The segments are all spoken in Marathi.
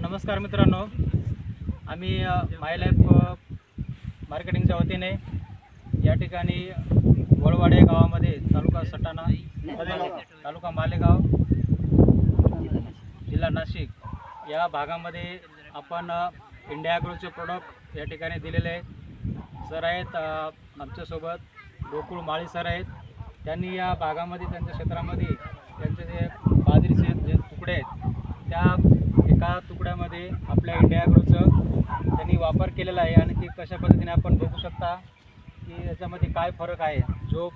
नमस्कार मित्रांनो, आम्ही माय लाईफ मार्केटिंगच्या वतीने या ठिकाणी वळवाडे गावामध्ये तालुका सटाणा तालुका मालेगाव जिल्हा नाशिक या भागामध्ये आपण इंडिया ॲग्रोचे प्रोडक्ट या ठिकाणी दिलेले आहेत। सर आहेत आमच्यासोबत गोकुळ माळी सर आहेत। त्यांनी या भागामध्ये त्यांच्या क्षेत्रामध्ये त्यांचे जे बाजरीचे जे तुकडे आहेत त्या एका तुकड्यामध्ये आपल्या इंडिया ॲग्रोचं त्यांनी वापर केलेला आहे आणि ती कशा पद्धतीने आपण बघू शकता की याच्यामध्ये काय फरक आहे। जो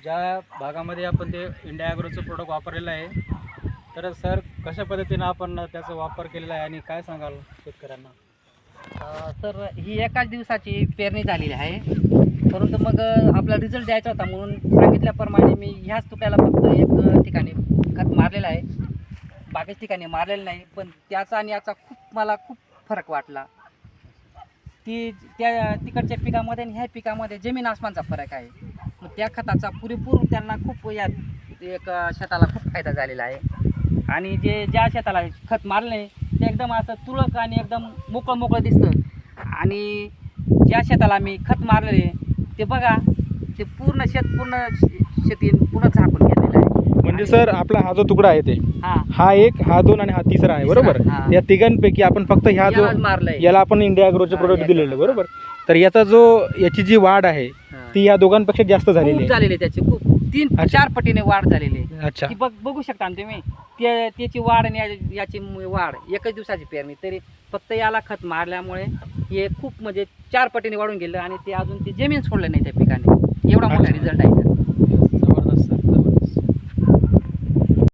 ज्या भागामध्ये आपण ते इंडिया ॲग्रोचं प्रोडक्ट वापरलेलं आहे, तर सर कशा पद्धतीने आपण त्याचा वापर केलेला आहे आणि काय सांगाल शेतकऱ्यांना? तर ही एकाच दिवसाची पेरणी झालेली आहे, परंतु मग आपला रिझल्ट द्यायचा होता म्हणून सांगितल्याप्रमाणे मी ह्याच तुकड्याला फक्त एक ठिकाणी खत मारलेलं आहे, बाकीच ठिकाणी मारलेलं नाही। पण त्याचा आणि याचा मला खूप फरक वाटला। त्या तिकडच्या पिकामध्ये आणि ह्या पिकामध्ये जमीन आसमानचा फरक आहे। मग त्या खताचा पुरेपूर त्यांना खूप या एक शेताला खूप फायदा झालेला आहे। आणि ज्या शेताला खत मारलं नाही ते एकदम असं तुरळक आणि एकदम मोकळं दिसतं। आणि ज्या शेताला मी खत मारलेले ते बघा, ते पूर्ण शेती पूर्ण झाकून घेतलेलं आहे। म्हणजे सर आपला हा जो तुकडा आहे ते हा एक, हा दोन आणि हा तिसरा आहे, बरोबर? या तिघांपैकी आपण फक्त ह्या जो याला आपण इंडिया ॲग्रोचे प्रोडक्ट दिलेले, बरोबर? तर याचा याची जी वाढ आहे ती या दोघांपेक्षा जास्त झालेली आहे। त्याची खूप 3-4 पटीने वाढ झालेली आहे। अच्छा, ती बघू शकता तुम्ही त्याची वाढ आणि याची वाढ एकच दिवसाची पेरणी, तरी फक्त याला खत मारल्यामुळे हे खूप म्हणजे 4 पटीने वाढून गेलं आणि ते अजून ती जमीन सोडलं नाही त्या पिकाने। एवढा मोठा रिझल्ट आहे।